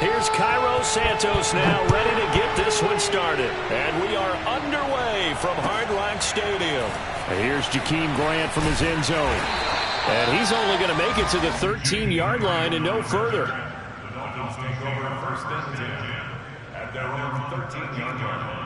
Here's Cairo Santos now ready to get this one started. And we are underway from Hard Rock Stadium. And here's Jakeem Grant from his end zone. And he's only going to make it to the 13-yard line and no further. The Dolphins take over first and 10 at their own 13-yard line.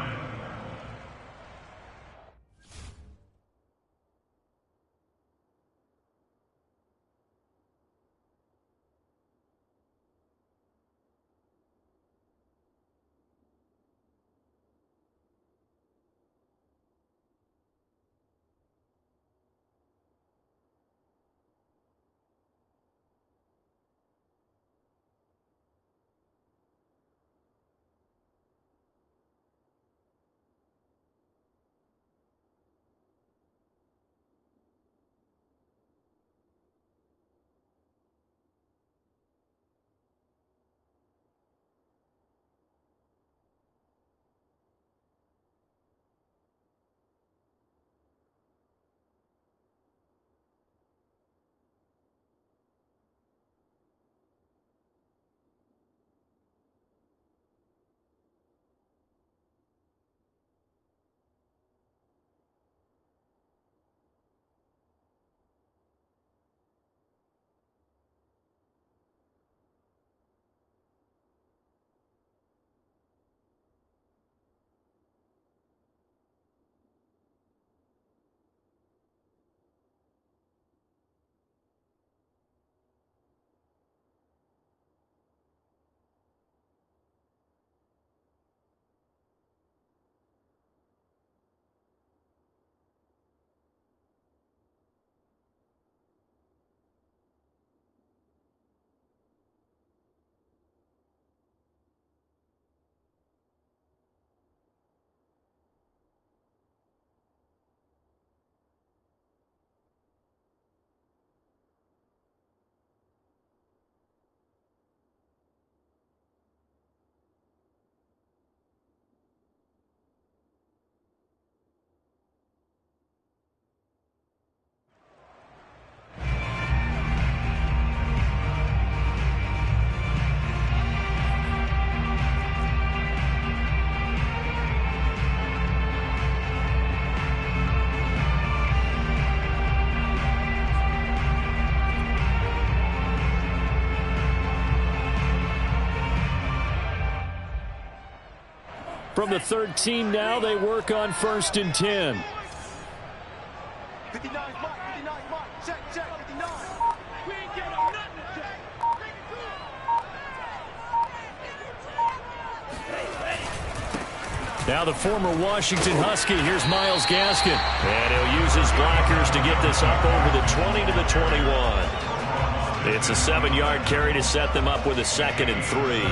From the 13 now, they work on first and 10. 59 Mike, check, 59. We ain't getting nothing, check. Now the former Washington Husky, here's Myles Gaskin. And he'll use his blockers to get this up over the 20 to the 21. It's a 7-yard carry to set them up with a 2nd and 3.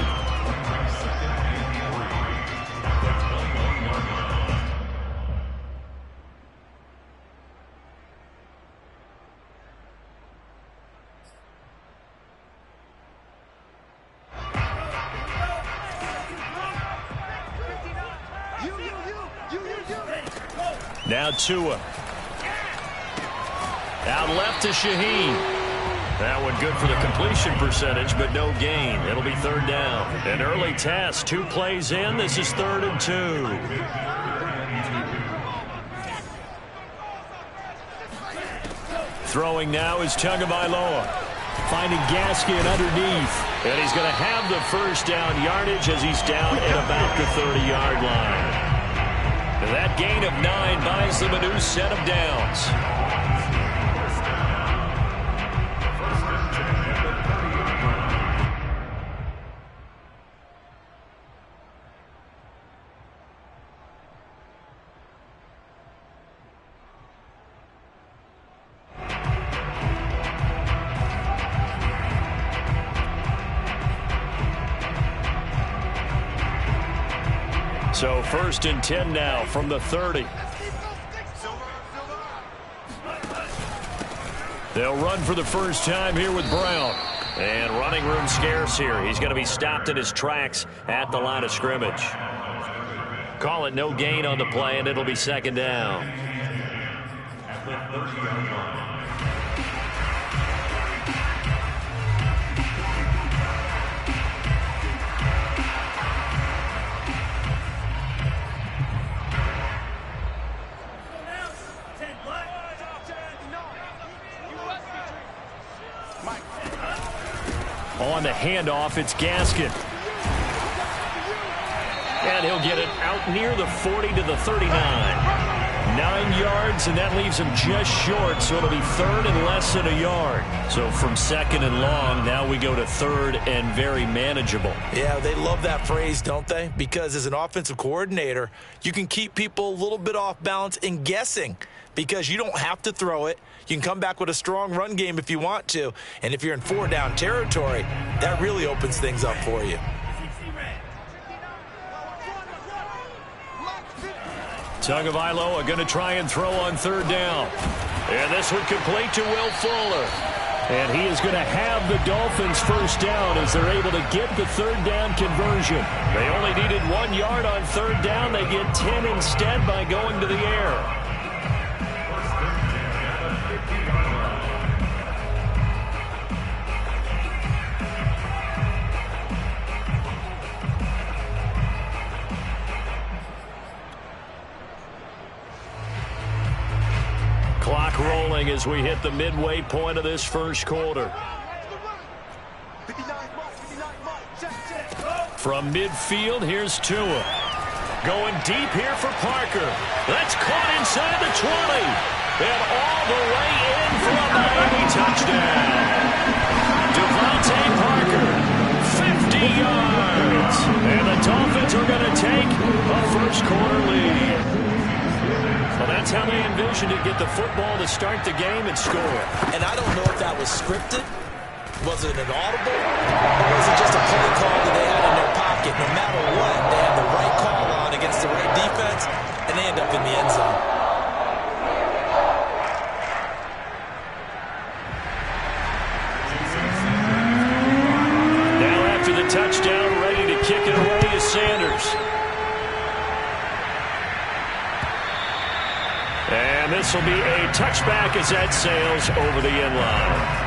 Now Tua. Out left to Shaheen. That one good for the completion percentage, but no gain. It'll be 3rd down. An early test. 2 plays in. This is 3rd and 2. Throwing now is Tagovailoa. Finding Gaskin underneath. And he's going to have the first down yardage as he's down at about the 30-yard line. That gain of 9 buys them a new set of downs. So 1st and 10 now from the 30. They'll run for the first time here with Brown. And running room scarce here. He's going to be stopped in his tracks at the line of scrimmage. Call it no gain on the play, and it'll be 2nd down. On the handoff, it's Gaskin. And he'll get it out near the 40 to the 39. 9 yards, and that leaves him just short, so it'll be third and less than a yard. So from second and long, now we go to third and very manageable. Yeah, they love that phrase, don't they? Because as an offensive coordinator, you can keep people a little bit off balance and guessing because you don't have to throw it. You can come back with a strong run game if you want to. And if you're in 4-down territory, that really opens things up for you. Tagovailoa going to try and throw on third down. And this one complete to Will Fuller. And he is going to have the Dolphins first down as they're able to get the third down conversion. They only needed 1 yard on third down. They get 10 instead by going to the air. Clock rolling as we hit the midway point of this first quarter. From midfield, here's Tua. Going deep here for Parker. That's caught inside the 20. And all the way in for a Miami touchdown. Devontae Parker, 50 yards. And the Dolphins are going to take a first quarter lead. Well, that's how they envisioned it, get the football to start the game and score. And I don't know if that was scripted. Was it an audible? Or was it just a play call that they had in their pocket? No matter what, they have the right call on against the right defense, and they end up in the end zone. Now after the touchdown, ready to kick it away is Sanders. And this will be a touchback as that sails over the end line.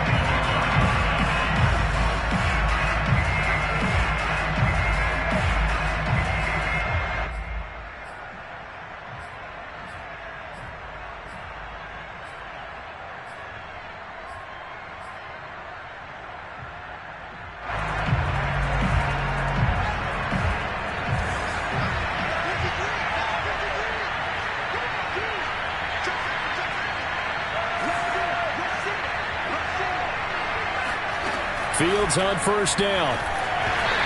Fields on first down.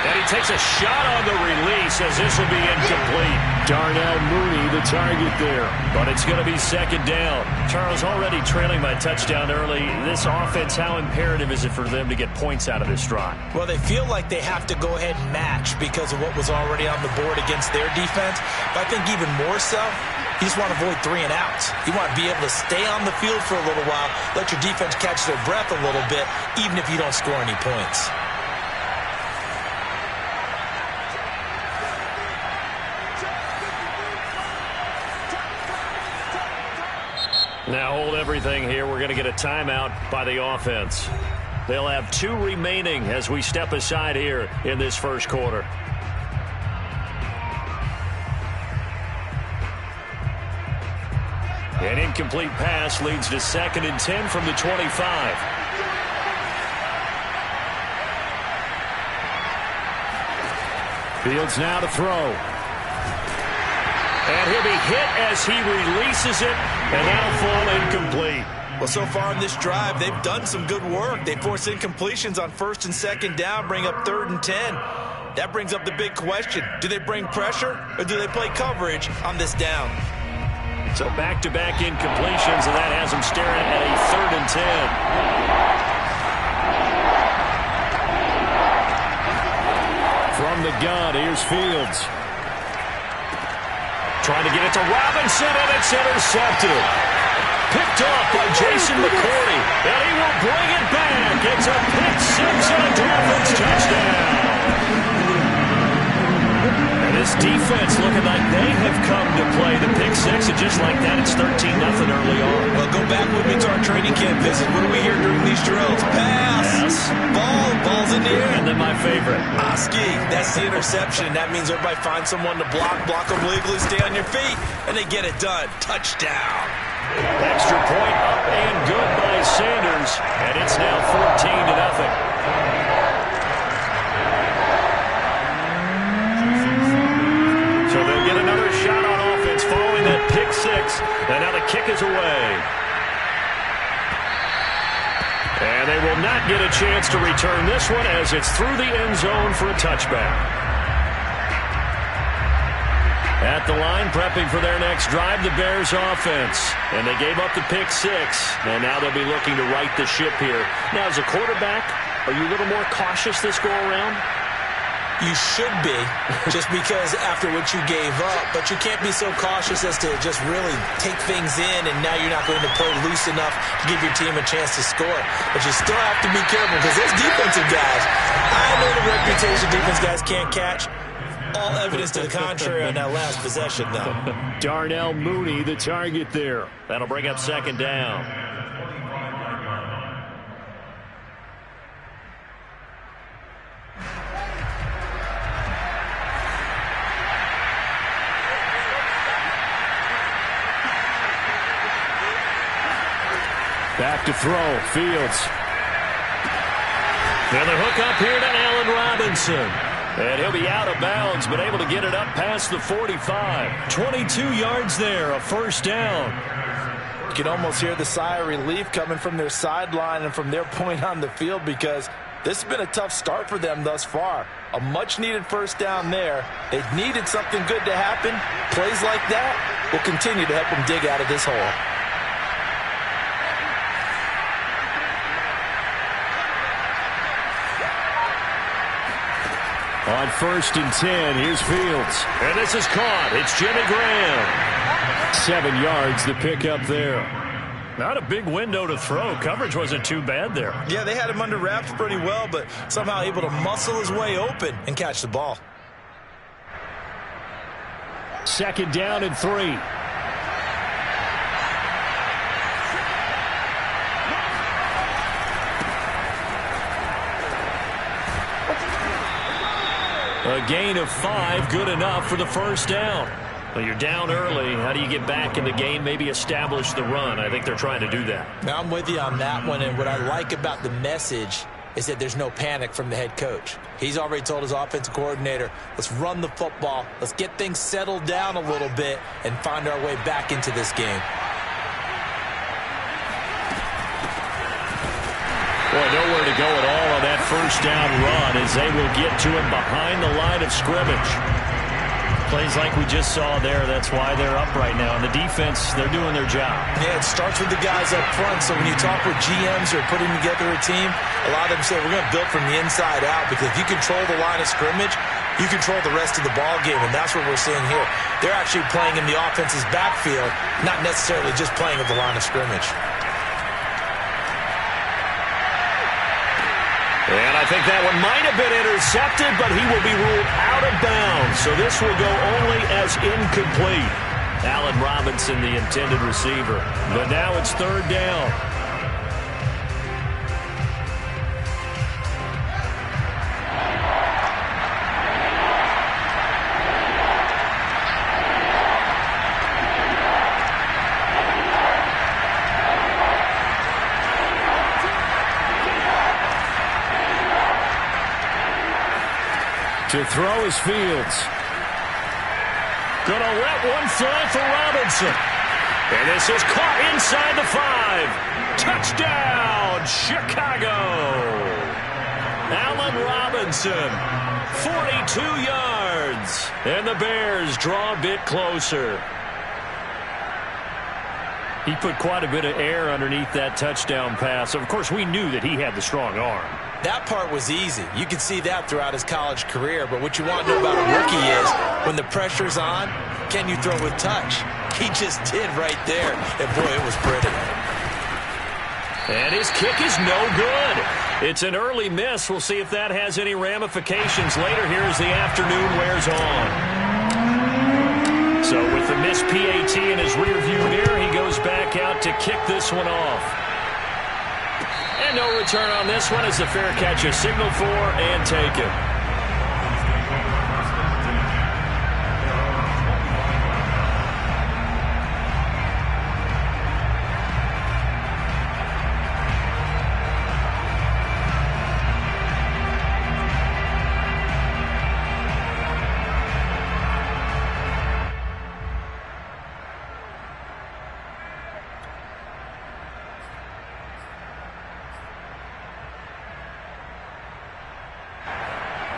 And he takes a shot on the release as this will be incomplete. Darnell Mooney, the target there. But it's going to be second down. Charles, already trailing by touchdown early. This offense, how imperative is it for them to get points out of this drive? Well, they feel like they have to go ahead and match because of what was already on the board against their defense. But I think even more so, you just want to avoid 3 and outs. You want to be able to stay on the field for a little while, let your defense catch their breath a little bit, even if you don't score any points. Now hold everything here. We're going to get a timeout by the offense. They'll have 2 remaining as we step aside here in this first quarter. An incomplete pass leads to 2nd and 10 from the 25. Fields now to throw. And he'll be hit as he releases it, and that'll fall incomplete. Well, so far in this drive, they've done some good work. They force incompletions on 1st and 2nd down, bring up 3rd and 10. That brings up the big question. Do they bring pressure, or do they play coverage on this down? So back-to-back incompletions, and that has them staring at a 3rd and 10. From the gun, here's Fields. Trying to get it to Robinson, and it's intercepted. Picked off by Jason McCourty, and he will bring it back. It's a pick 6 and a Dolphins touchdown. And this defense looking like they have come to play the pick 6, and just like that, it's 13-0 early on. Well, go back with me to our training camp visit. What do we hear during these drills? Pass. Ball's in the air. And then my favorite. Oski, that's the interception. That means everybody finds someone to block them legally, stay on your feet, and they get it done. Touchdown. Extra point up and good by Sanders, and it's now 14-0. And now the kick is away. And they will not get a chance to return this one as it's through the end zone for a touchback. At the line, prepping for their next drive, the Bears offense. And they gave up the pick 6. And now they'll be looking to right the ship here. Now, as a quarterback, are you a little more cautious this go-around? You should be, just because after what you gave up. But you can't be so cautious as to just really take things in, and now you're not going to play loose enough to give your team a chance to score. But you still have to be careful because those defensive guys, I know the reputation defense guys can't catch. All evidence to the contrary on that last possession, though. Darnell Mooney, the target there. That'll bring up second down. Back to throw, Fields. And the hook up here to Allen Robinson. And he'll be out of bounds, but able to get it up past the 45. 22 yards there, a first down. You can almost hear the sigh of relief coming from their sideline and from their point on the field because this has been a tough start for them thus far. A much-needed first down there. They needed something good to happen. Plays like that will continue to help them dig out of this hole. On 1st and 10, here's Fields. And this is caught. It's Jimmy Graham. 7 yards the pickup there. Not a big window to throw. Coverage wasn't too bad there. Yeah, they had him under wraps pretty well, but somehow able to muscle his way open and catch the ball. 2nd down and 3. A gain of 5, good enough for the first down. Well, you're down early. How do you get back in the game, maybe establish the run? I think they're trying to do that. Now, I'm with you on that one, and what I like about the message is that there's no panic from the head coach. He's already told his offensive coordinator, let's run the football, let's get things settled down a little bit and find our way back into this game. Boy, nowhere to go at all on that first down run as they will get to him behind the line of scrimmage. Plays like we just saw there, that's why they're up right now. And the defense, they're doing their job. Yeah, it starts with the guys up front. So when you talk with GMs or putting together a team, a lot of them say we're going to build from the inside out because if you control the line of scrimmage, you control the rest of the ball game, and that's what we're seeing here. They're actually playing in the offense's backfield, not necessarily just playing at the line of scrimmage. And I think that one might have been intercepted, but he will be ruled out of bounds. So this will go only as incomplete. Allen Robinson, the intended receiver. But now it's 3rd down. To throw is Fields. Gonna let one fly for Robinson. And this is caught inside the 5. Touchdown, Chicago. Allen Robinson, 42 yards. And the Bears draw a bit closer. He put quite a bit of air underneath that touchdown pass. Of course, we knew that he had the strong arm. That part was easy. You could see that throughout his college career. But what you want to know about a rookie is when the pressure's on, can you throw with touch? He just did right there. And, boy, it was pretty. And his kick is no good. It's an early miss. We'll see if that has any ramifications later here as the afternoon wears on. So with the missed PAT in his rearview mirror, he goes back out to kick this one off. And no return on this one as the fair catch is signaled for and taken.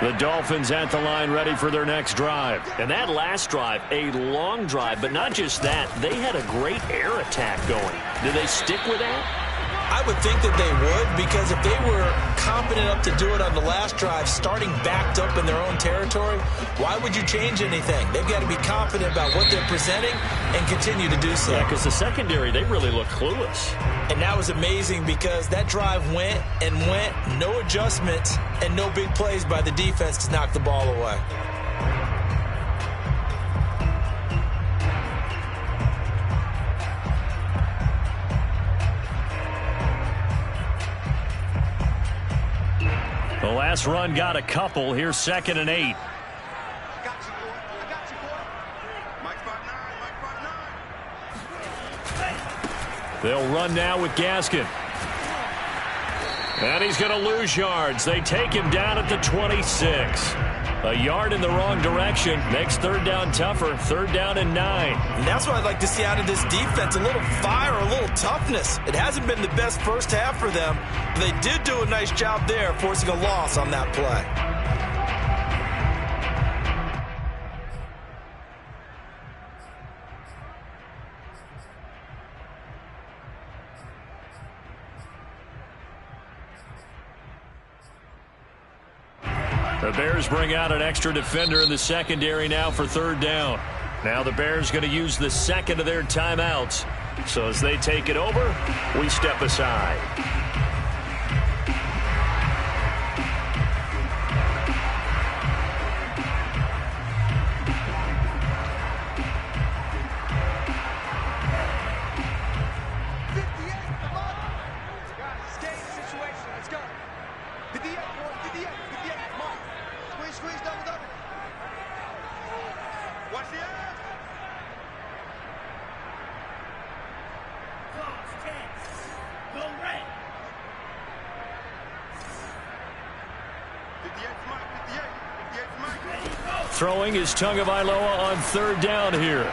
The Dolphins at the line ready for their next drive. And that last drive, a long drive, but not just that. They had a great air attack going. Do they stick with that? I would think that they would, because if they were confident enough to do it on the last drive, starting backed up in their own territory, why would you change anything? They've got to be confident about what they're presenting and continue to do so. Yeah, because the secondary, they really look clueless. And that was amazing because that drive went and went, no adjustments, and no big plays by the defense to knock the ball away. The last run got a couple. Here's 2nd and 8. I got you, boy. I got you, boy. Mike 5'9", Mike 5'9". They'll run now with Gaskin. And he's going to lose yards. They take him down at the 26. A yard in the wrong direction makes 3rd down tougher. 3rd down and 9. And that's what I'd like to see out of this defense, a little fire, a little toughness. It hasn't been the best first half for them, but they did do a nice job there, forcing a loss on that play. The Bears bring out an extra defender in the secondary now for 3rd down. Now the Bears going to use the second of their timeouts. So as they take it over, we step aside. Throwing is Tagovailoa on 3rd down here.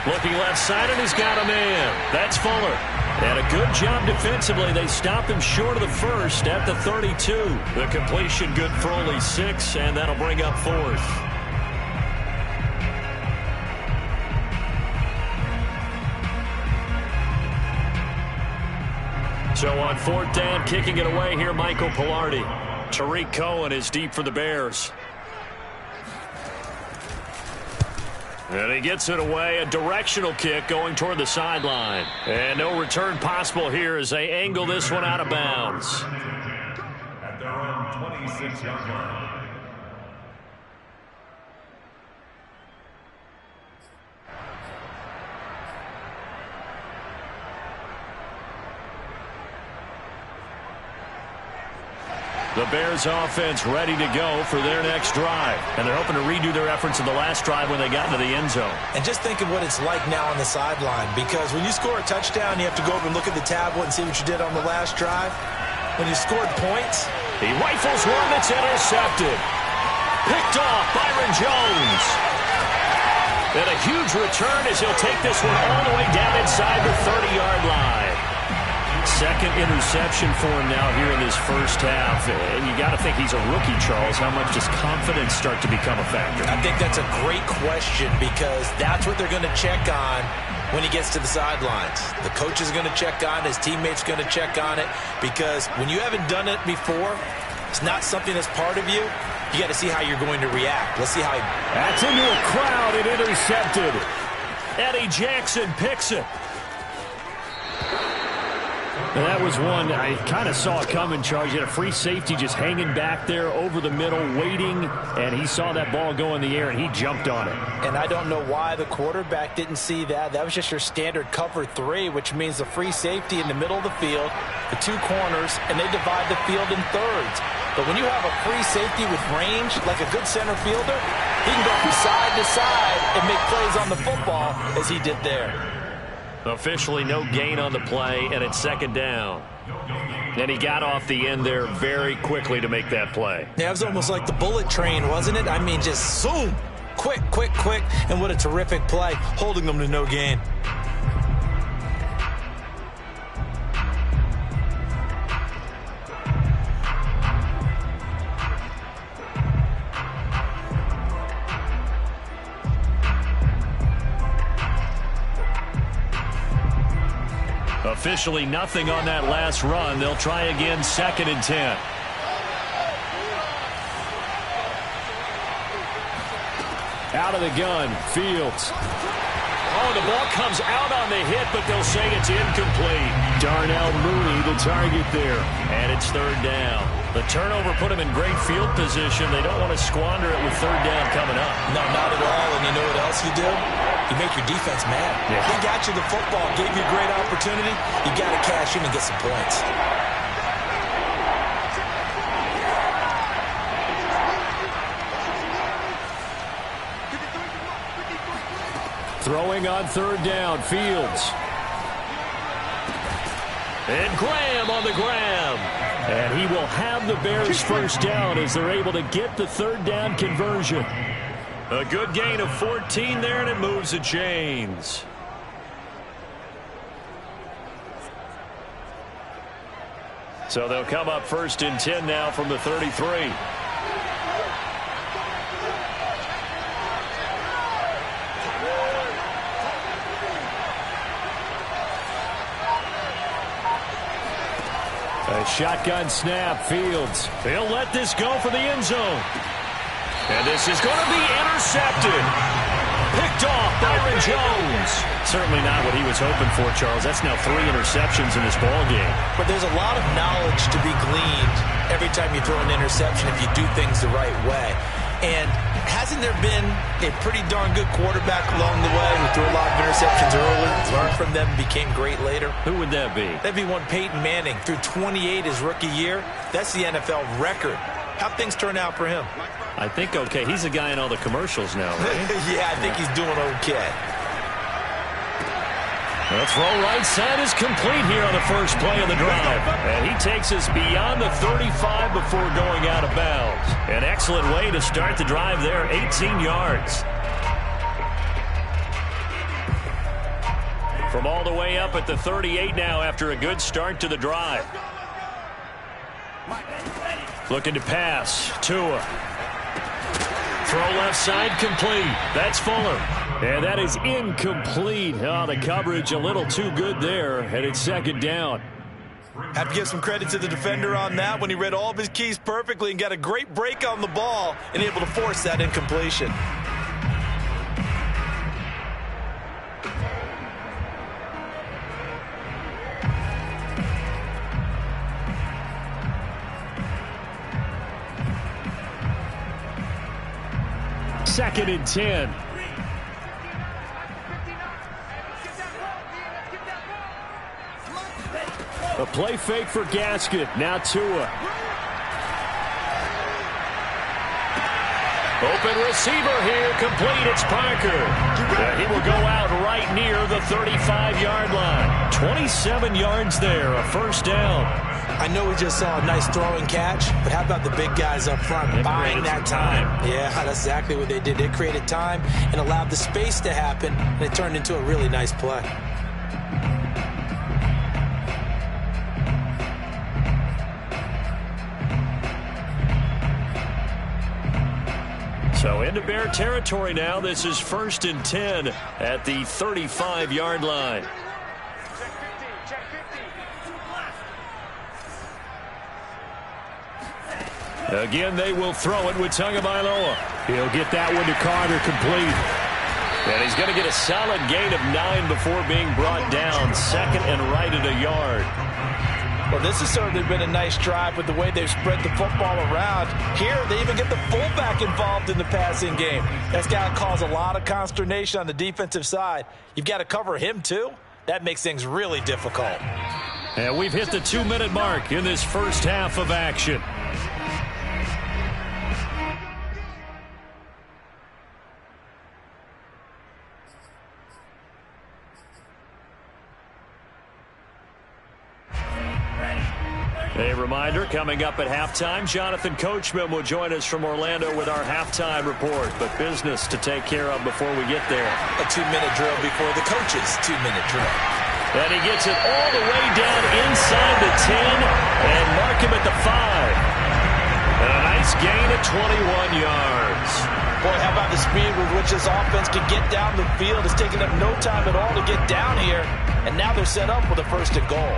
Looking left side, and he's got a man. That's Fuller. And a good job defensively. They stop him short of the first at the 32. The completion good for only 6, and that'll bring up 4th. So on 4th down, kicking it away here, Michael Pilardi. Tariq Cohen is deep for the Bears. And he gets it away, a directional kick going toward the sideline. And no return possible here as they angle this one out of bounds. At their own 26-yard line. The Bears offense ready to go for their next drive. And they're hoping to redo their efforts in the last drive when they got into the end zone. And just think of what it's like now on the sideline, because when you score a touchdown, you have to go over and look at the tablet and see what you did on the last drive. When you scored points, he rifles one that's intercepted. Picked off Byron Jones. And a huge return as he'll take this one all the way down inside the 30-yard line. Second interception for him now here in this first half. And you got to think he's a rookie, Charles. How much does confidence start to become a factor? I think that's a great question, because that's what they're going to check on when he gets to the sidelines. The coach is going to check on it. His teammates going to check on it, because when you haven't done it before, it's not something that's part of you. You got to see how you're going to react. Let's see how he... That's into a crowd and intercepted. Eddie Jackson picks it. And that was one I kind of saw it coming, Charles. You had a free safety just hanging back there over the middle, waiting, and he saw that ball go in the air, and he jumped on it. And I don't know why the quarterback didn't see that. That was just your standard cover 3, which means the free safety in the middle of the field, the 2 corners, and they divide the field in thirds. But when you have a free safety with range, like a good center fielder, he can go from side to side and make plays on the football as he did there. Officially no gain on the play, and it's 2nd down. And he got off the end there very quickly to make that play. Yeah, it was almost like the bullet train, wasn't it? I mean, just zoom, quick, quick, quick, and what a terrific play, holding them to no gain. Officially nothing on that last run. They'll try again, 2nd and 10. Out of the gun, Fields. Oh, the ball comes out on the hit, but they'll say it's incomplete. Darnell Mooney, the target there. And it's 3rd down. The turnover put them in great field position. They don't want to squander it with 3rd down coming up. No, not at all. And you know what else you do? You make your defense mad. Yeah. They got you the football, gave you a great opportunity. You got to cash in and get some points. Throwing on 3rd down, Fields. And Graham on the grab. And he will have the Bears 1st down as they're able to get the 3rd down conversion. A good gain of 14 there, and it moves the chains. So they'll come up 1st and 10 now from the 33. A shotgun snap, Fields. They'll let this go for the end zone. And this is going to be intercepted. Picked off Byron Jones. Certainly not what he was hoping for, Charles. That's now 3 interceptions in this ball game. But there's a lot of knowledge to be gleaned every time you throw an interception if you do things the right way. And hasn't there been a pretty darn good quarterback along the way who threw a lot of interceptions early, learned from them, became great later? Who would that be? That'd be one Peyton Manning. Threw 28 his rookie year. That's the NFL record. How'd things turn out for him? I think okay. He's a guy in all the commercials now, right? Yeah, I think he's doing okay. The throw right side is complete here on the first play of the drive. And he takes us beyond the 35 before going out of bounds. An excellent way to start the drive there, 18 yards. From all the way up at the 38 now after a good start to the drive. Looking to pass. Tua. Throw left side complete. That's Fuller. And that is incomplete. Oh, the coverage a little too good there. And it's 2nd down. Have to give some credit to the defender on that when he read all of his keys perfectly and got a great break on the ball and able to force that incompletion. Second and 10. A play fake for Gasket. Now Tua. Open receiver here. Complete. It's Parker. He will go out right near the 35-yard line. 27 yards there. A 1st down. I know we just saw a nice throwing catch, but how about the big guys up front buying that time? Yeah, that's exactly what they did. They created time and allowed the space to happen, and it turned into a really nice play. So into Bear territory now. This is 1st and 10 at the 35-yard line. Again, they will throw it with Tagovailoa. He'll get that one to Carter, complete. And he's going to get a solid gain of 9 before being brought down. 2nd and right at a yard. Well, this has certainly been a nice drive with the way they've spread the football around. Here, they even get the fullback involved in the passing game. That's got to cause a lot of consternation on the defensive side. You've got to cover him, too. That makes things really difficult. And we've hit the 2-minute mark in this first half of action. A reminder, coming up at halftime, Jonathan Coachman will join us from Orlando with our halftime report. But business to take care of before we get there. A 2-minute drill before the coach's 2-minute drill. And he gets it all the way down inside the 10 and mark him at the 5. And a nice gain of 21 yards. Boy, how about the speed with which this offense can get down the field? It's taking them no time at all to get down here, and now they're set up with a 1st and goal.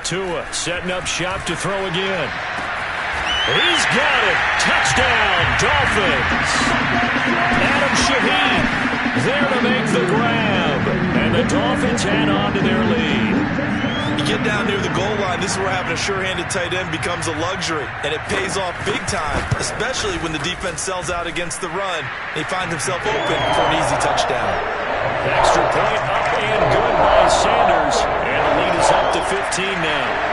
Tua setting up shop to throw again. He's got it. Touchdown, Dolphins. Adam Shaheen there to make the grab. And the Dolphins add on to their lead. You get down near the goal line, this is where having a sure-handed tight end becomes a luxury. And it pays off big time, especially when the defense sells out against the run. And he finds himself open for an easy touchdown. Extra point up and good by Sanders. And the lead is up to 15 now.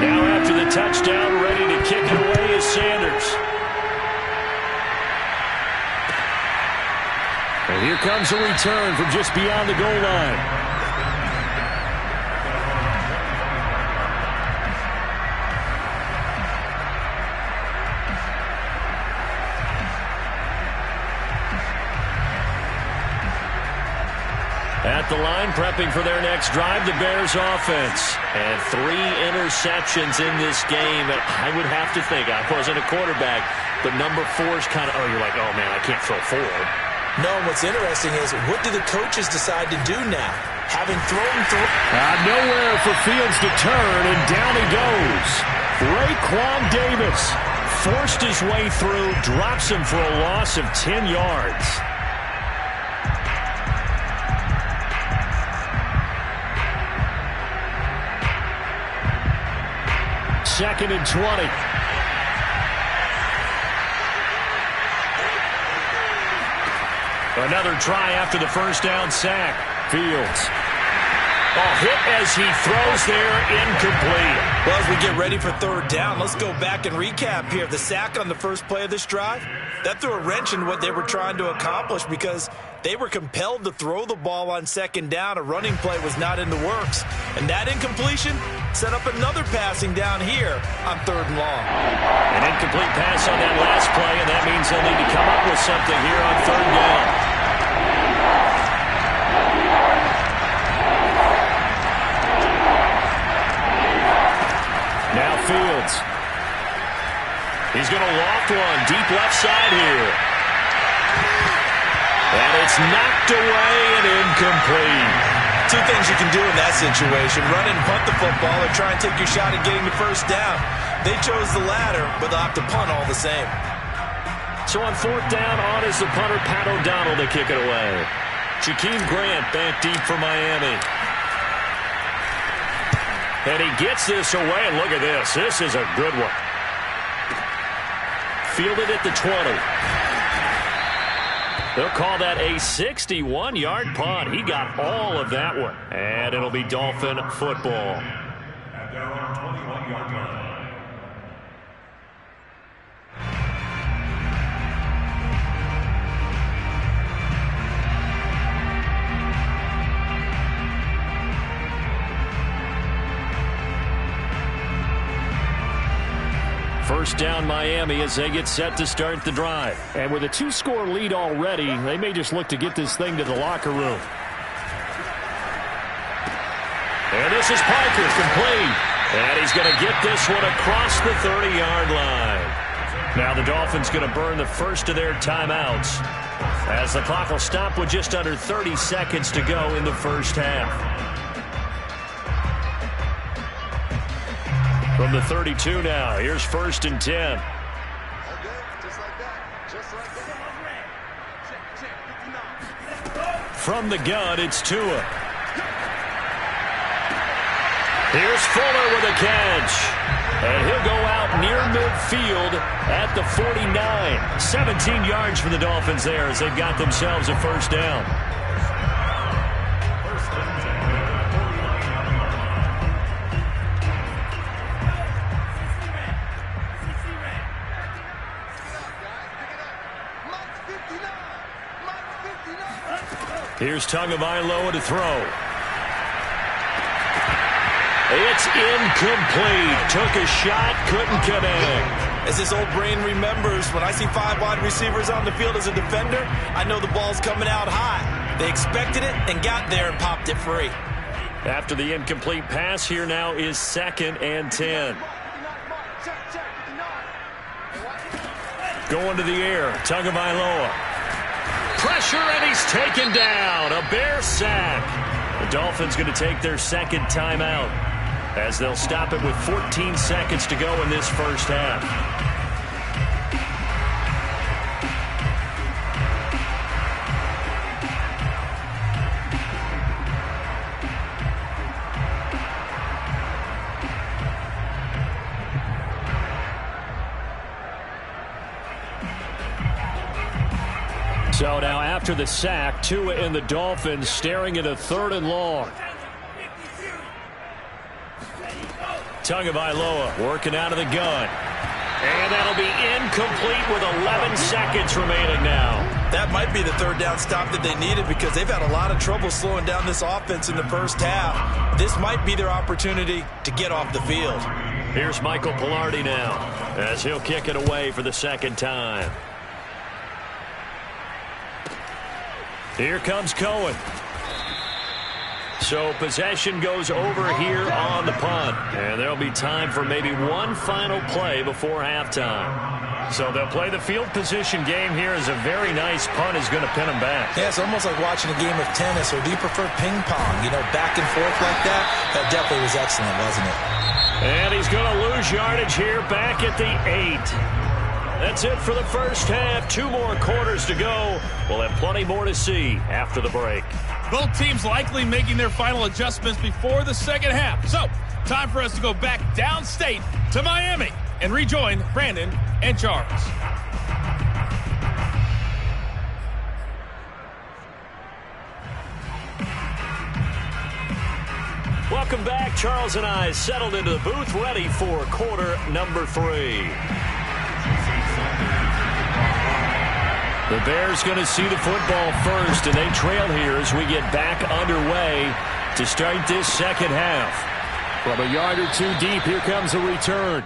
Now after the touchdown, ready to kick it away is Sanders. And here comes a return from just beyond the goal line. At the line, prepping for their next drive, the Bears offense. And 3 interceptions in this game. I would have to think, I wasn't a quarterback, but number 4 is kind of, you're like, oh, man, I can't throw 4. No, what's interesting is, what do the coaches decide to do now? Having thrown through. Nowhere for Fields to turn, and down he goes. Raekwon Davis forced his way through, drops him for a loss of 10 yards. Second and 20. Another try after the first down sack. Fields. Hit as he throws there, incomplete. Well, as we get ready for 3rd down, let's go back and recap here. The sack on the first play of this drive, that threw a wrench in what they were trying to accomplish because they were compelled to throw the ball on 2nd down. A running play was not in the works. And that incompletion set up another passing down here on 3rd and long. An incomplete pass on that last play, and that means they'll need to come up with something here on 3rd down. Now Fields. He's going to loft one deep left side here. And it's knocked away and incomplete. 2 things you can do in that situation. Run and punt the football or try and take your shot at getting the 1st down. They chose the latter, but they'll have to punt all the same. So on 4th down, on is the punter, Pat O'Donnell, to kick it away. Jakeem Grant back deep for Miami. And he gets this away, and look at this. This is a good one. Fielded at the 20. They'll call that a 61-yard punt. He got all of that one. And it'll be Dolphin football. At their own 21-yard line. First down Miami as they get set to start the drive. And with a 2-score lead already, they may just look to get this thing to the locker room. And this is Parker, complete. And he's going to get this one across the 30-yard line. Now the Dolphins going to burn the first of their timeouts as the clock will stop with just under 30 seconds to go in the first half. From the 32 now, here's 1st and 10. Okay, just like that. Just like that. Check, 59. From the gun, it's Tua. Here's Fuller with a catch. And he'll go out near midfield at the 49. 17 yards for the Dolphins there as they've got themselves a 1st down. Here's Tagovailoa to throw. It's incomplete. Took a shot, couldn't connect. As this old brain remembers, when I see 5 wide receivers on the field as a defender, I know the ball's coming out high. They expected it and got there and popped it free. After the incomplete pass, here now is 2nd and 10. Going to the air, Tagovailoa. Pressure, and he's taken down. A Bear sack. The Dolphins going to take their 2nd timeout as they'll stop it with 14 seconds to go in this first half. So now after the sack, Tua and the Dolphins staring at a 3rd and long. Tagovailoa working out of the gun. And that'll be incomplete with 11 seconds remaining now. That might be the 3rd down stop that they needed because they've had a lot of trouble slowing down this offense in the first half. This might be their opportunity to get off the field. Here's Michael Pilardi now as he'll kick it away for the 2nd time. Here comes Cohen. So possession goes over here on the punt. And there'll be time for maybe one final play before halftime. So they'll play the field position game here as a very nice punt is going to pin them back. Yeah, it's almost like watching a game of tennis, or do you prefer ping pong? You know, back and forth like that? That definitely was excellent, wasn't it? And he's going to lose yardage here back at the 8. That's it for the first half. 2 more quarters to go. We'll have plenty more to see after the break. Both teams likely making their final adjustments before the second half. So, time for us to go back downstate to Miami and rejoin Brandon and Charles. Welcome back. Charles and I settled into the booth, ready for quarter number 3. The Bears going to see the football first, and they trail here as we get back underway to start this second half. From a yard or 2 deep, here comes the return.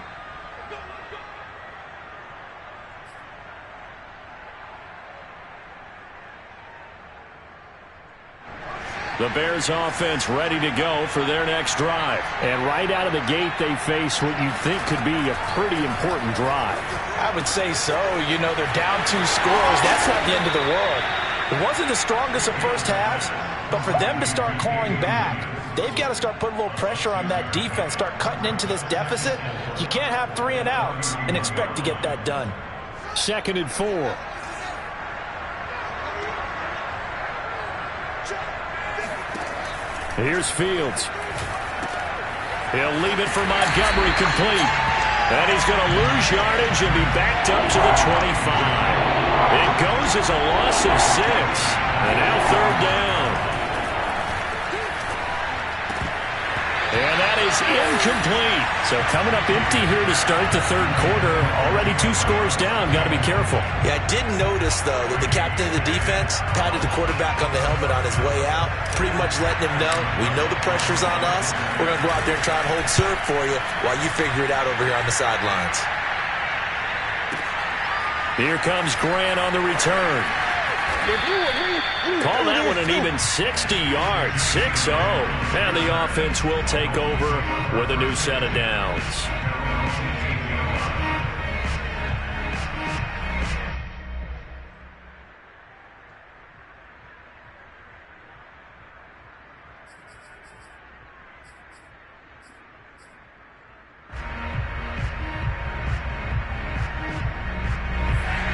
The Bears offense ready to go for their next drive. And right out of the gate, they face what you think could be a pretty important drive. I would say so. You know, they're down 2 scores. That's not the end of the world. It wasn't the strongest of first halves, but for them to start clawing back, they've got to start putting a little pressure on that defense, start cutting into this deficit. You can't have 3 and outs and expect to get that done. 2nd and 4. Here's Fields. He'll leave it for Montgomery complete. And he's going to lose yardage and be backed up to the 25. It goes as a loss of 6. And now 3rd down. And that is incomplete. So coming up empty here to start the 3rd quarter. Already 2 scores down. Got to be careful. Yeah, I did notice, though, that the captain of the defense patted the quarterback on the helmet on his way out, pretty much letting him know, we know the pressure's on us. We're going to go out there and try and hold serve for you while you figure it out over here on the sidelines. Here comes Grant on the return. Call that one an even 60 yards, 6-0. And the offense will take over with a new set of downs.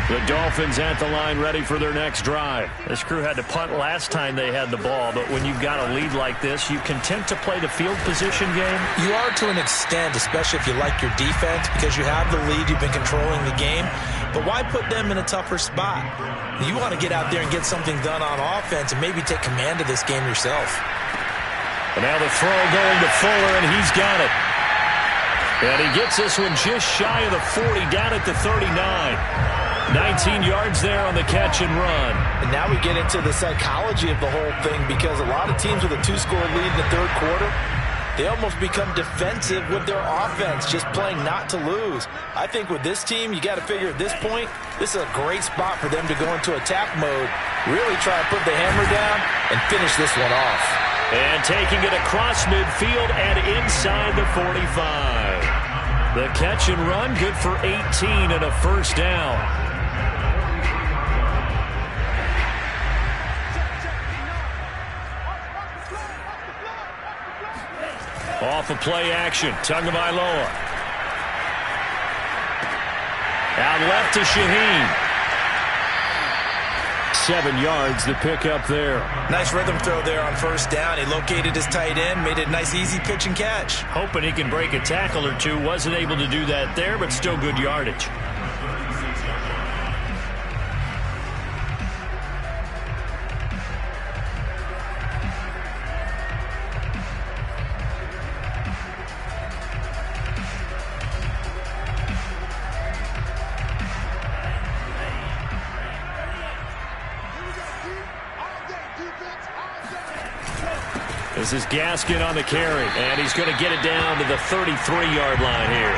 The Dolphins at the line ready for their next drive. This crew had to punt last time they had the ball, but when you've got a lead like this, you content to play the field position game? You are to an extent, especially if you like your defense, because you have the lead, you've been controlling the game. But why put them in a tougher spot? You want to get out there and get something done on offense and maybe take command of this game yourself. And now the throw going to Fuller, and he's got it. And he gets this one just shy of the 40, down at the 39. 19 yards there on the catch and run. And now we get into the psychology of the whole thing, because a lot of teams with a 2-score lead in the 3rd quarter, they almost become defensive with their offense, just playing not to lose. I think with this team, you got to figure at this point, this is a great spot for them to go into attack mode, really try to put the hammer down and finish this one off. And taking it across midfield and inside the 45. The catch and run, good for 18 and a first down. Off of play action, Tagovailoa. Out left to Shaheen. 7 yards the pick up there. Nice rhythm throw there on first down. He located his tight end, made it a nice easy pitch and catch. Hoping he can break a tackle or two. Wasn't able to do that there, but still good yardage. This is Gaskin on the carry, and he's going to get it down to the 33-yard line here.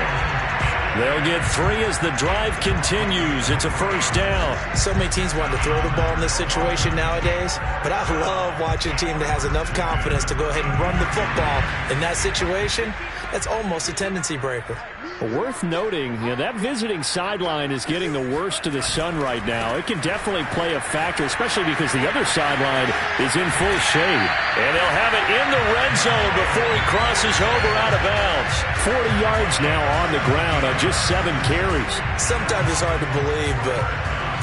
They'll get 3 as the drive continues. It's a first down. So many teams want to throw the ball in this situation nowadays, but I love watching a team that has enough confidence to go ahead and run the football. In that situation, that's almost a tendency breaker. Worth noting, that visiting sideline is getting the worst of the sun right now. It can definitely play a factor, especially because the other sideline is in full shade. And they'll have it in the red zone before he crosses over out of bounds. 40 yards now on the ground on just 7 carries. Sometimes it's hard to believe, but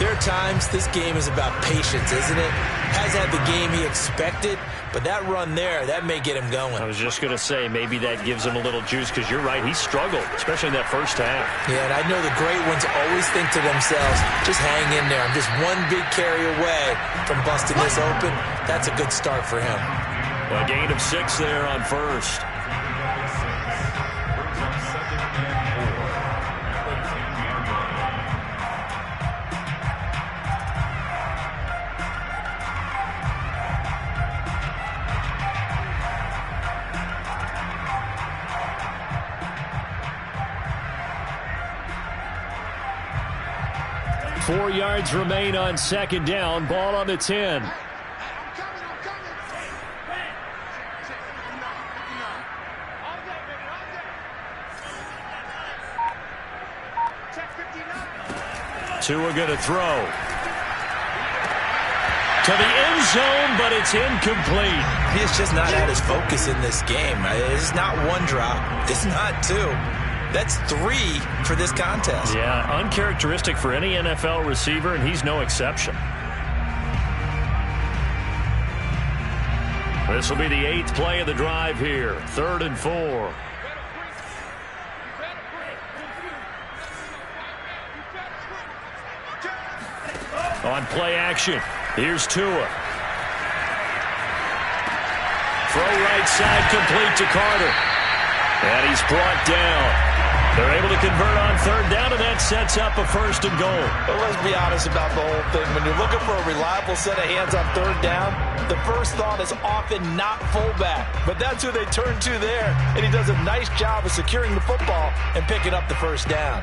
there are times this game is about patience, isn't it? Has had the game he expected, but that run there, that may get him going. I was just going to say, maybe that gives him a little juice, because you're right, he struggled, especially in that first half. Yeah, and I know the great ones always think to themselves, just hang in there. I'm just one big carry away from busting this open. That's a good start for him. A gain of 6 there on first. Four yards remain on second down. Ball on the 10. Tua going to throw to the end zone, but it's incomplete. He's just not at his focus in this game. It's not one drop. It's not 2. That's 3 for this contest. Yeah, uncharacteristic for any NFL receiver, and he's no exception. This will be the 8th play of the drive here. 3rd and 4. On play action, here's Tua. Throw right side, complete to Carter. And he's brought down. They're able to convert on 3rd down, and that sets up a 1st and goal. Well, let's be honest about the whole thing. When you're looking for a reliable set of hands on 3rd down, the first thought is often not fullback. But that's who they turn to there, and he does a nice job of securing the football and picking up the 1st down.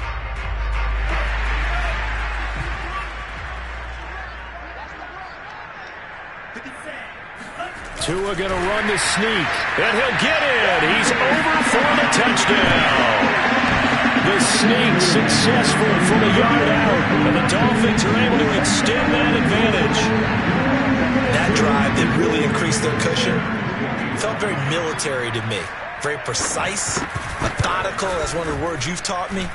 Tua going to run the sneak, and he'll get it. He's over for the touchdown. The sneak successful from a yard out, and the Dolphins are able to extend that advantage. That drive that really increased their cushion felt very military to me. Very precise, methodical, that's one of the words you've taught me.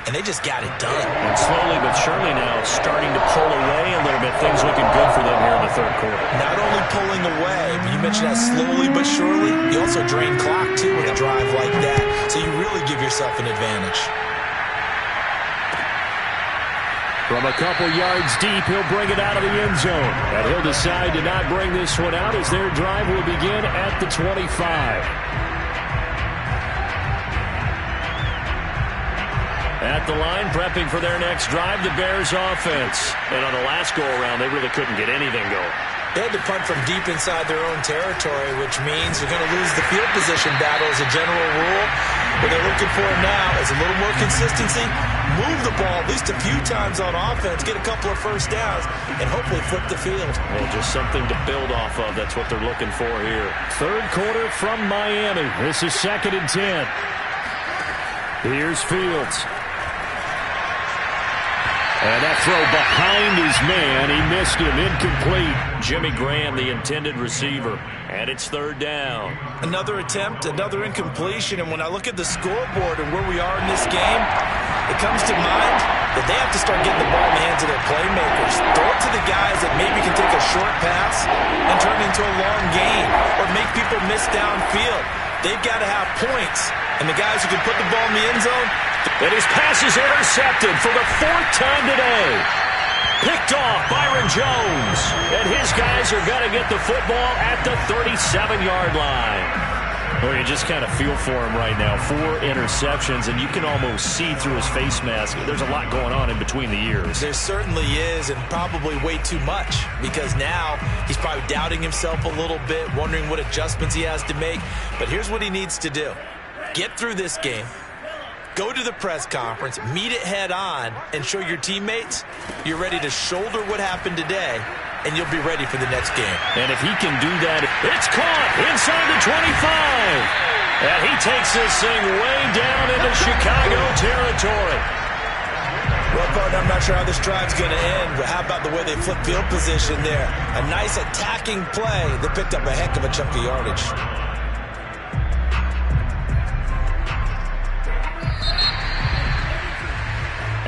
And they just got it done. And slowly but surely now starting to pull away a little bit. Things looking good for them here in the 3rd quarter. Not only pulling away, but you mentioned that slowly but surely. You also drain clock, too, with a drive like that. So you really give yourself an advantage. From a couple yards deep, he'll bring it out of the end zone. And he'll decide to not bring this one out as their drive will begin at the 25. At the line, prepping for their next drive, the Bears offense. And on the last go-around, they really couldn't get anything going. They had to punt from deep inside their own territory, which means you're going to lose the field position battle as a general rule. What they're looking for now is a little more consistency, move the ball at least a few times on offense, get a couple of first downs, and hopefully flip the field. Well, just something to build off of. That's what they're looking for here. Third quarter from Miami. This is 2nd and 10. Here's Fields. And that throw behind his man. He missed him. Incomplete. Jimmy Graham, the intended receiver. And it's 3rd down. Another attempt, another incompletion. And when I look at the scoreboard and where we are in this game, it comes to mind that they have to start getting the ball in the hands of their playmakers. Throw it to the guys that maybe can take a short pass and turn it into a long gain or make people miss downfield. They've got to have points. And the guys who can put the ball in the end zone. And his pass is intercepted for the 4th time today. Picked off Byron Jones. And his guys are going to get the football at the 37-yard line. Well, you just kind of feel for him right now. 4 interceptions, and you can almost see through his face mask. There's a lot going on in between the ears. There certainly is, and probably way too much, because now he's probably doubting himself a little bit, wondering what adjustments he has to make. But here's what he needs to do. Get through this game. Go to the press conference, meet it head on, and show your teammates you're ready to shoulder what happened today, and you'll be ready for the next game. And if he can do that, it's caught inside the 25. And he takes this thing way down into Chicago territory. Well, partner, I'm not sure how this drive's going to end, but how about the way they flip field position there? A nice attacking play that picked up a heck of a chunk of yardage.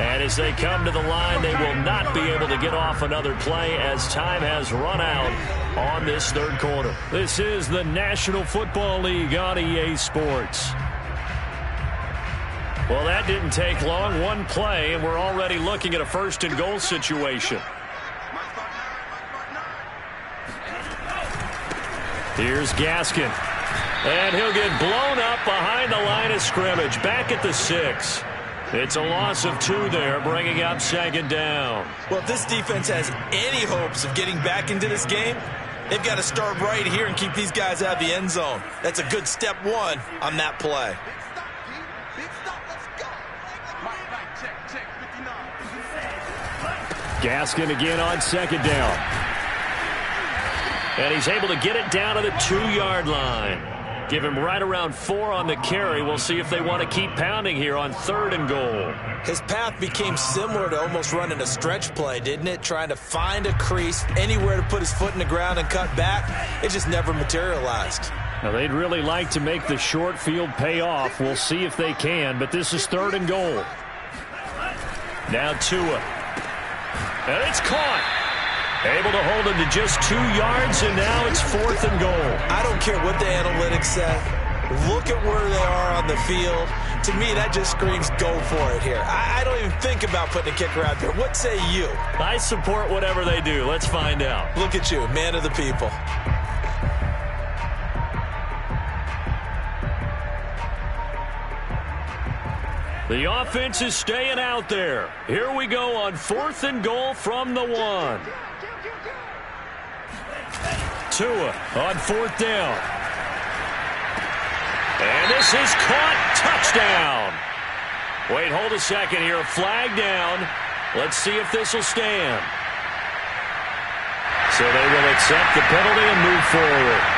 And as they come to the line, they will not be able to get off another play as time has run out on this 3rd quarter. This is the National Football League on EA Sports. Well, that didn't take long. 1 play, and we're already looking at a 1st and goal situation. Here's Gaskin. And he'll get blown up behind the line of scrimmage. Back at the 6. It's a loss of 2 there, bringing up 2nd down. Well, if this defense has any hopes of getting back into this game, they've got to start right here and keep these guys out of the end zone. That's a good step 1 on that play. Gaskin again on 2nd down. And he's able to get it down to the 2-yard line. Give him right around 4 on the carry. We'll see if they want to keep pounding here on 3rd and goal. His path became similar to almost running a stretch play, didn't it? Trying to find a crease, anywhere to put his foot in the ground and cut back. It just never materialized. Now, they'd really like to make the short field pay off. We'll see if they can, but this is 3rd and goal. Now Tua. And it's caught. Able to hold him to just 2 yards, and now it's 4th and goal. I don't care what the analytics say. Look at where they are on the field. To me, that just screams go for it here. I don't even think about putting a kicker out there. What say you? I support whatever they do. Let's find out. Look at you, man of the people. The offense is staying out there. Here we go on 4th and goal from the 1. Tua on 4th down. And this is caught. Touchdown. Wait, hold a second here. A flag down. Let's see if this will stand. So they will accept the penalty and move forward.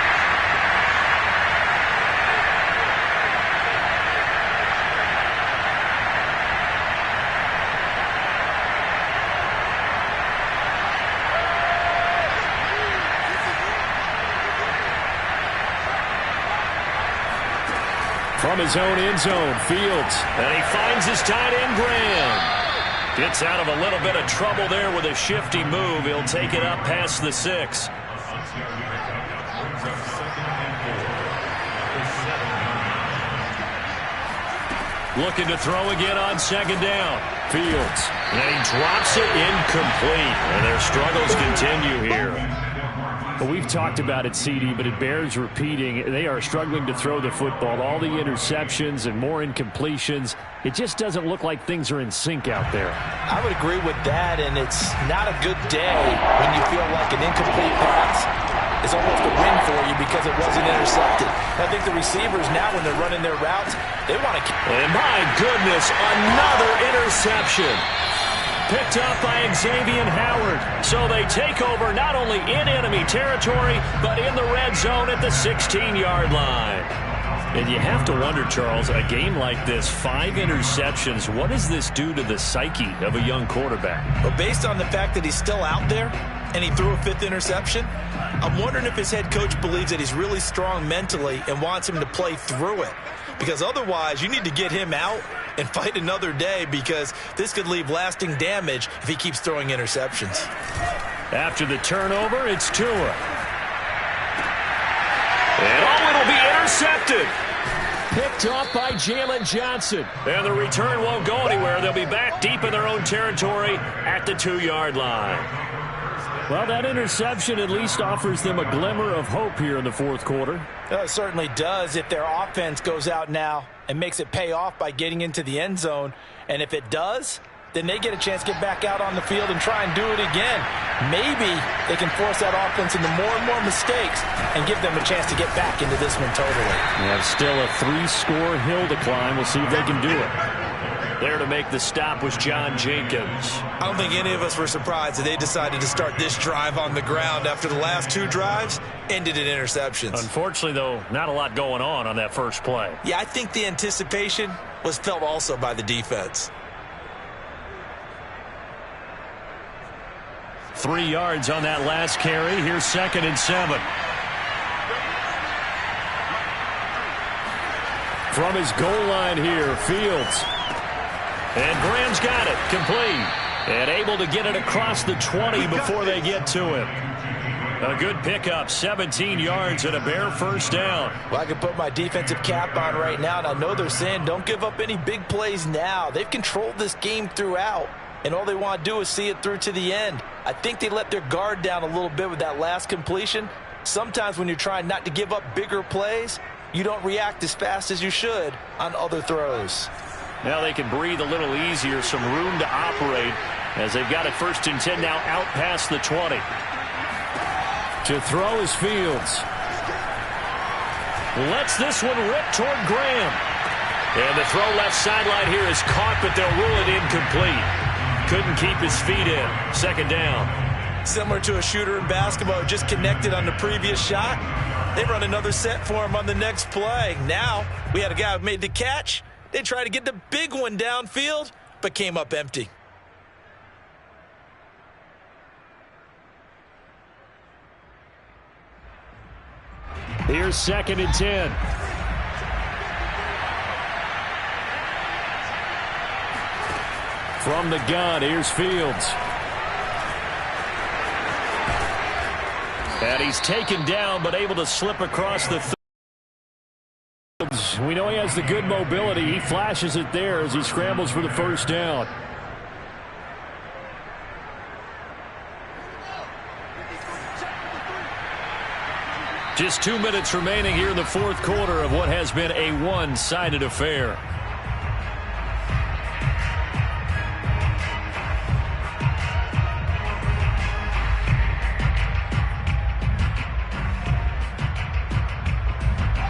From his own end zone, Fields. And he finds his tight end, Graham. Gets out of a little bit of trouble there with a shifty move. He'll take it up past the 6. Looking to throw again on 2nd down. Fields. And he drops it incomplete. And their struggles continue here. Well, we've talked about it, CD, but it bears repeating. They are struggling to throw the football. All the interceptions and more incompletions. It just doesn't look like things are in sync out there. I would agree with that, and it's not a good day when you feel like an incomplete pass is almost a win for you because it wasn't intercepted. I think the receivers now, when they're running their routes, they want to... And my goodness, another interception. Picked up by Xavier Howard. So they take over not only in enemy territory, but in the red zone at the 16-yard line. And you have to wonder, Charles, a game like this, 5 interceptions, what does this do to the psyche of a young quarterback? But based on the fact that he's still out there and he threw a 5th interception, I'm wondering if his head coach believes that he's really strong mentally and wants him to play through it. Because otherwise, you need to get him out and fight another day, because this could leave lasting damage if he keeps throwing interceptions. After the turnover, it's Tua. And it'll be intercepted. Picked off by Jalen Johnson. And the return won't go anywhere. They'll be back deep in their own territory at the 2-yard line. Well, that interception at least offers them a glimmer of hope here in the fourth quarter. It certainly does if their offense goes out now and makes it pay off by getting into the end zone. And if it does, then they get a chance to get back out on the field and try and do it again. Maybe they can force that offense into more and more mistakes and give them a chance to get back into this one totally. They have still a 3-score hill to climb. We'll see if they can do it. There to make the stop was John Jacobs. I don't think any of us were surprised that they decided to start this drive on the ground after the last 2 drives ended in interceptions. Unfortunately, though, not a lot going on that first play. Yeah, I think the anticipation was felt also by the defense. 3 yards on that last carry. Here's 2nd and 7. From his goal line here, Fields. And Graham's got it, complete. And able to get it across the 20 before they get to him. A good pickup, 17 yards and a bare first down. Well, I can put my defensive cap on right now, and I know they're saying don't give up any big plays now. They've controlled this game throughout, and all they want to do is see it through to the end. I think they let their guard down a little bit with that last completion. Sometimes when you're trying not to give up bigger plays, you don't react as fast as you should on other throws. Now they can breathe a little easier, some room to operate as they've got it 1st and 10 now out past the 20. To throw is Fields. Lets this one rip toward Graham. And the throw left sideline here is caught, but they'll rule it incomplete. Couldn't keep his feet in. 2nd down. Similar to a shooter in basketball who just connected on the previous shot. They run another set for him on the next play. Now we had a guy who made the catch. They tried to get the big one downfield, but came up empty. Here's 2nd and 10. From the gun, here's Fields. And he's taken down, but able to slip across the We know he has the good mobility. He flashes it there as he scrambles for the first down. Just 2 minutes remaining here in the fourth quarter of what has been a one-sided affair.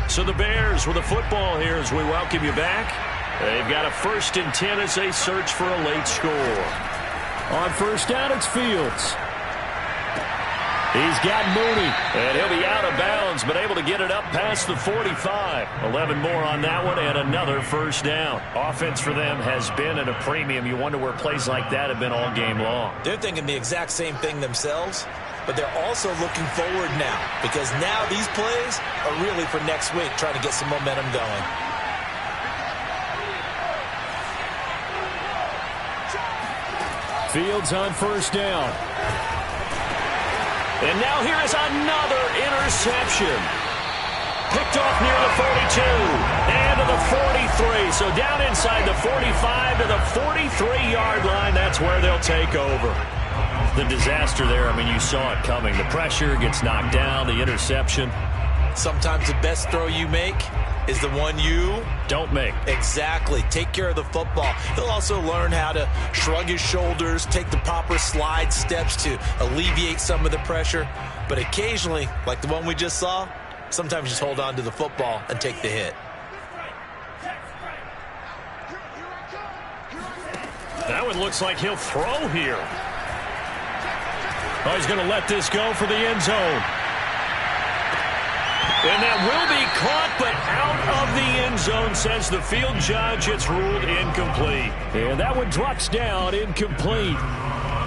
So the Bears with the football here as we welcome you back. They've got a 1st and 10 as they search for a late score. On first down, it's Fields. He's got Mooney. And he'll be out of bounds, but able to get it up past the 45. 11 more on that one and another first down. Offense for them has been at a premium. You wonder where plays like that have been all game long. They're thinking the exact same thing themselves, but they're also looking forward now, because now these plays are really for next week, trying to get some momentum going. Fields on first down. And now here is another interception. Picked off near the 42 and to the 43. So down inside the 45 to the 43-yard line. That's where they'll take over. The disaster there, I mean, you saw it coming. The pressure gets knocked down, the interception. Sometimes the best throw you make is the one you don't make. Exactly. Take care of the football. He'll also learn how to shrug his shoulders, take the proper slide steps to alleviate some of the pressure. But occasionally, like the one we just saw, sometimes just hold on to the football and take the hit. That one looks like he'll throw here. Oh, he's going to let this go for the end zone. And that will be caught, but out of the end zone, says the field judge. It's ruled incomplete. And that one drops down, incomplete.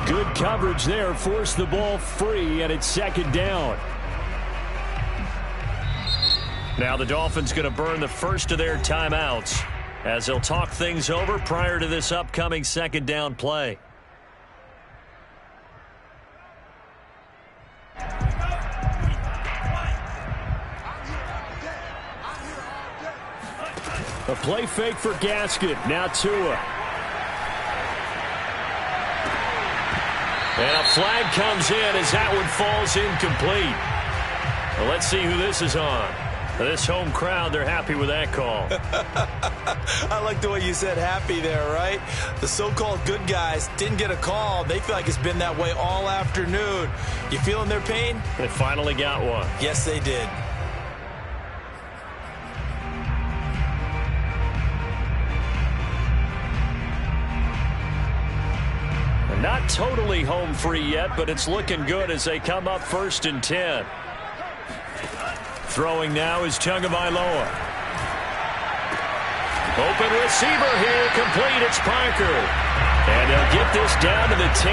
Good coverage there, forced the ball free, and it's second down. Now the Dolphins going to burn the first of their timeouts as they'll talk things over prior to this upcoming second down play. A play fake for Gaskin. Now Tua. And a flag comes in as that one falls incomplete. Well, let's see who this is on. This home crowd, they're happy with that call. I like the way you said happy there, right? The so-called good guys didn't get a call. They feel like it's been that way all afternoon. You feeling their pain? They finally got one. Yes, they did. Not totally home free yet, but it's looking good as they come up 1st and 10. Throwing now is Tagovailoa. Open receiver here, complete. It's Parker. And they'll get this down to the 10.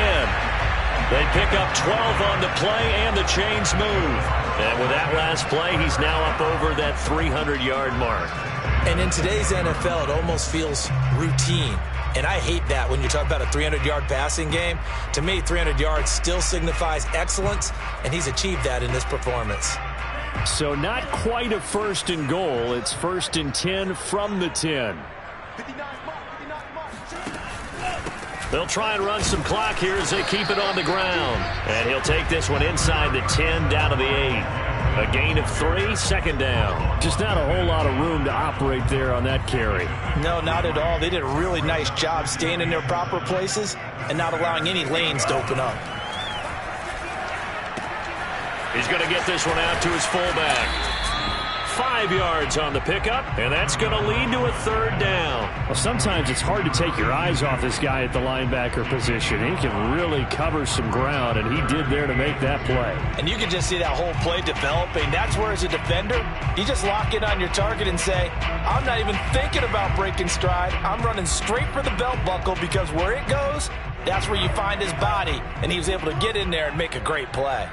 They pick up 12 on the play, and the chains move. And with that last play, he's now up over that 300-yard mark. And in today's NFL, it almost feels routine. And I hate that when you talk about a 300-yard passing game. To me, 300 yards still signifies excellence, and he's achieved that in this performance. So not quite a 1st and goal. It's 1st and 10 from the 10. They'll try and run some clock here as they keep it on the ground. And he'll take this one inside the 10 down to the 8. A gain of 3, second down. Just not a whole lot of room to operate there on that carry. No, not at all. They did a really nice job staying in their proper places and not allowing any lanes to open up. He's going to get this one out to his fullback. 5 yards on the pickup, and that's going to lead to a 3rd down. Well, sometimes it's hard to take your eyes off this guy at the linebacker position. He can really cover some ground, and he did there to make that play. And you can just see that whole play developing. That's where, as a defender, you just lock in on your target and say, I'm not even thinking about breaking stride. I'm running straight for the belt buckle, because where it goes, that's where you find his body. And he was able to get in there and make a great play.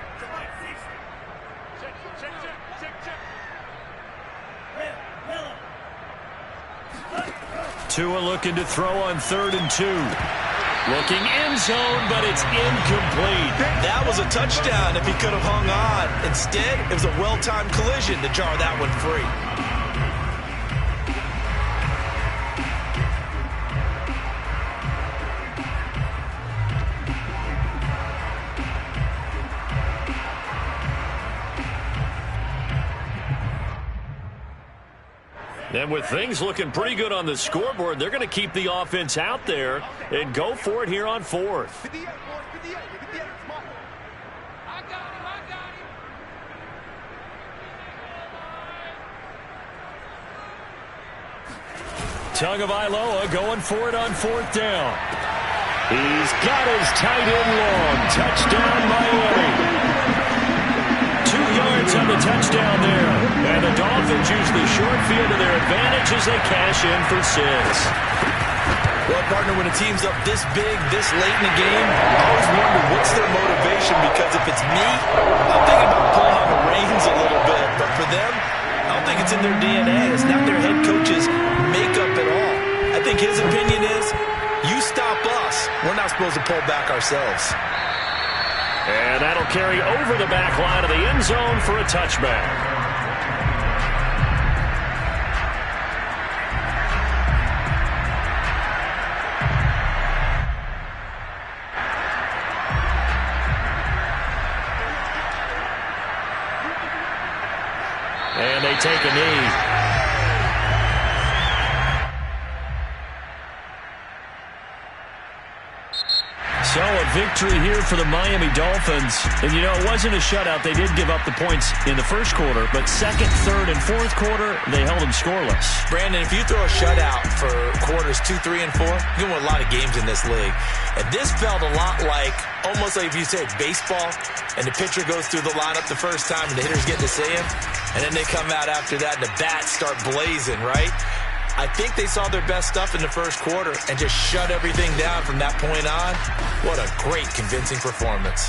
Tua looking to throw on 3rd and 2. Looking end zone, but it's incomplete. That was a touchdown if he could have hung on. Instead, it was a well-timed collision to jar that one free. And with things looking pretty good on the scoreboard, they're going to keep the offense out there and go for it here on 4th. Tagovailoa going for it on 4th down. He's got his tight end long. Touchdown, Miami. 2 yards on the touchdown there. And the Dolphins use the short field to their advantage as they cash in for 6. Well, partner, when a team's up this big, this late in the game, I always wonder what's their motivation, because if it's me, I'm thinking about pulling on the reins a little bit. But for them, I don't think it's in their DNA. It's not their head coach's makeup at all. I think his opinion is, you stop us, we're not supposed to pull back ourselves. And that'll carry over the back line of the end zone for a touchback. take a knee. So a victory here for the Miami Dolphins. And, you know, it wasn't a shutout. They did give up the points in the first quarter, but second, third, and fourth quarter, they held them scoreless. Brandon, if you throw a shutout for quarters 2, 3, and 4, you can win a lot of games in this league. And this felt a lot like, almost like if you said baseball, and the pitcher goes through the lineup the first time, and the hitters get to see him, and then they come out after that, and the bats start blazing, right? I think they saw their best stuff in the first quarter and just shut everything down from that point on. What a great, convincing performance.